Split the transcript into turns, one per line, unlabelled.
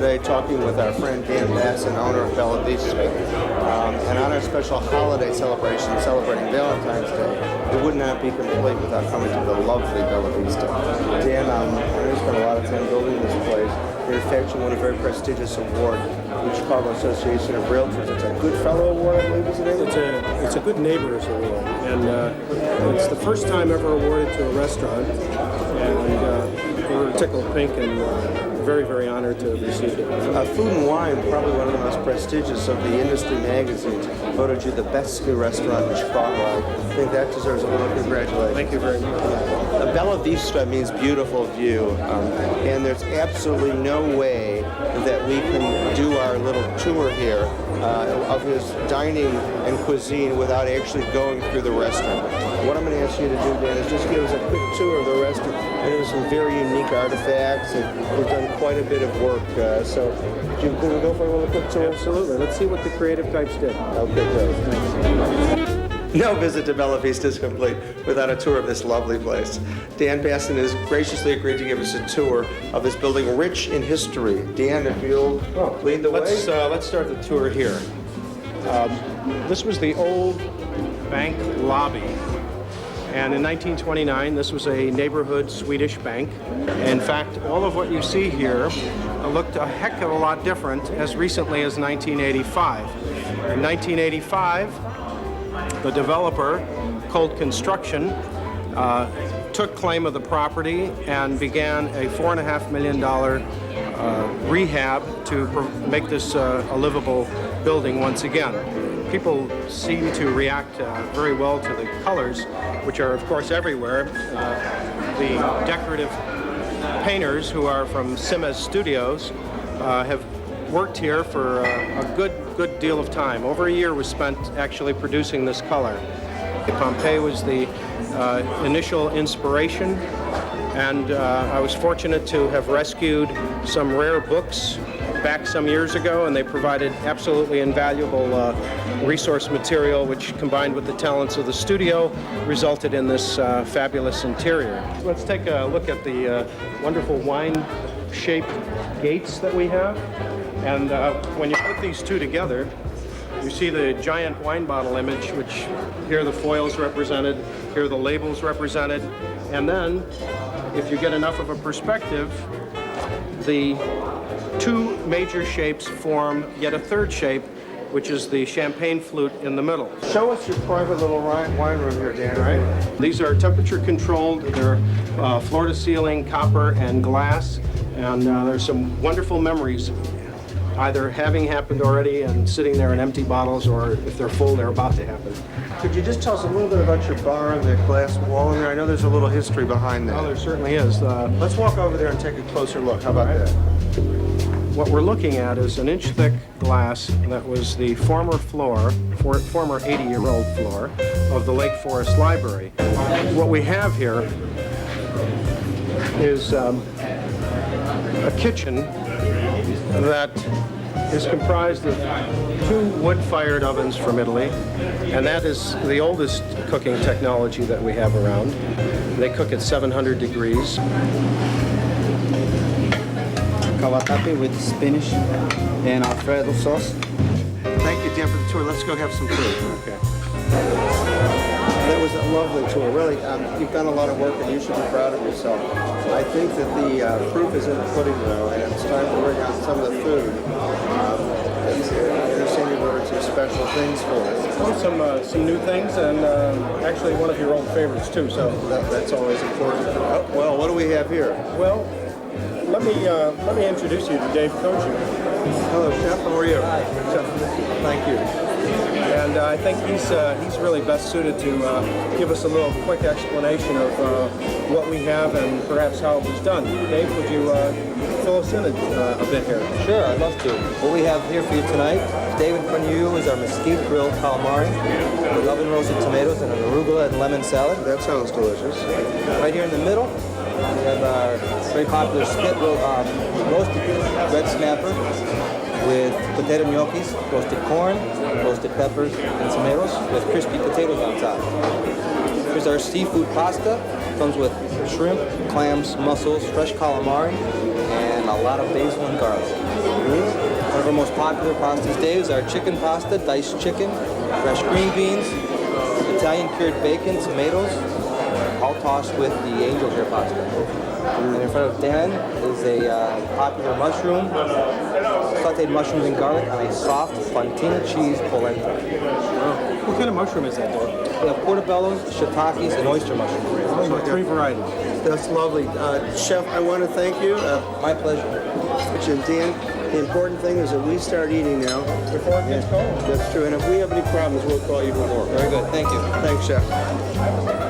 today talking with our friend Dan Basson, owner of Bella Vista. And on our special holiday celebration, celebrating Valentine's Day, it would not be complete without coming to the lovely Bella Vista. Dan, I know you spent a lot of time building this place. In fact, you won a very prestigious award, the Chicago Association of Realtors. It's a Goodfellow Award, I believe is the name?
It's a Good Neighbors Award, and it's the first time ever awarded to a restaurant, and we're tickled pink and very, very honored to have received it.
Food and Wine, probably one of the most prestigious of the industry magazines, voted you the best new restaurant in Chicago. I think that deserves a little congratulations.
Thank you very much.
Bella Vista means beautiful view, and there's absolutely no way that we can do our little tour here of his dining and cuisine without actually going through the restaurant. What I'm going to ask you to do, Dan, is just give us a quick tour of the restaurant. And there's some very unique artifacts, and we've done quite a bit of work. So, can we go for a little quick tour?
Absolutely. Let's see what the creative types did.
Okay, great. Thanks. No visit to Bella Vista is complete without a tour of this lovely place. Dan Basson has graciously agreed to give us a tour of this building rich in history. Dan, if you'll lead the way.
Let's start the tour here. This was the old bank lobby. And in 1929, this was a neighborhood Swedish bank. In fact, all of what you see here looked a heck of a lot different as recently as 1985. In 1985, the developer, Cold Construction, took claim of the property and began a $4.5 million rehab to make this a livable building once again. People seem to react very well to the colors, which are, of course, everywhere. The decorative painters who are from Simes Studios have worked here for a good deal of time. Over a year was spent actually producing this color. Pompeii was the initial inspiration, and I was fortunate to have rescued some rare books back some years ago, and they provided absolutely invaluable resource material, which combined with the talents of the studio resulted in this fabulous interior. Let's take a look at the wonderful wine-shaped gates that we have. And when you put these two together, you see the giant wine bottle image, which here the foil's represented, here the label's represented, and then if you get enough of a perspective, the two major shapes form yet a third shape, which is the champagne flute in the middle.
Show us your private little wine room here, Dan, right?
These are temperature controlled. They're floor-to-ceiling copper and glass, and there's some wonderful memories, either having happened already and sitting there in empty bottles, or if they're full, they're about to happen.
Could you just tell us a little bit about your bar and the glass wall in there? I know there's a little history behind that.
Oh, there certainly is.
Let's walk over there and take a closer look. How about that?
What we're looking at is an inch-thick glass that was the former 80-year-old floor of the Lake Forest Library. What we have here is a kitchen that is comprised of two wood-fired ovens from Italy, and that is the oldest cooking technology that we have around. They cook at 700 degrees.
Cavatappi with spinach and Alfredo sauce.
Thank you, Dan, for the tour. Let's go have some food.
Okay.
That was a lovely tour. Really, you've done a lot of work, and you should be proud of yourself. I think that the proof is in the pudding, though, and it's time to bring out some of the food. I understand you ordered some special things for us.
Oh, some new things, and actually one of your old favorites, too. So
That's always important. Oh, well, what do we have here?
well, let me introduce you to Dave Koji.
Hello, Chef. How are you?
Hi.
Thank you.
And I think he's really best suited to give us a little quick explanation of what we have and perhaps how it was done. Dave, would you fill us in a bit here?
Sure, I'd love to. What we have here for you tonight, Dave, in front of you is our mesquite grilled calamari with oven roasted tomatoes and an arugula and lemon salad.
That sounds delicious.
Right here in the middle, we have our very popular spit roasted red snapper with potato gnocchis, roasted corn, roasted peppers, and tomatoes with crispy potatoes on top. Here's our seafood pasta. Comes with shrimp, clams, mussels, fresh calamari, and a lot of basil and garlic. One of our most popular pastas today is our chicken pasta, diced chicken, fresh green beans, Italian cured bacon, tomatoes, all tossed with the angel hair pasta. And in front of Dan is a popular mushroom, sauteed mushrooms and garlic on a soft fontina cheese polenta.
What kind of mushroom is that, Dan?
We have portobellos, shiitakes, and oyster mushrooms.
So 3 varieties.
That's lovely. Chef, I want to thank you.
My pleasure.
And Dan, the important thing is that we start eating now.
Before it gets cold.
That's true. And if we have any problems, we'll call you for more.
Very good. Thank you.
Thanks, Chef.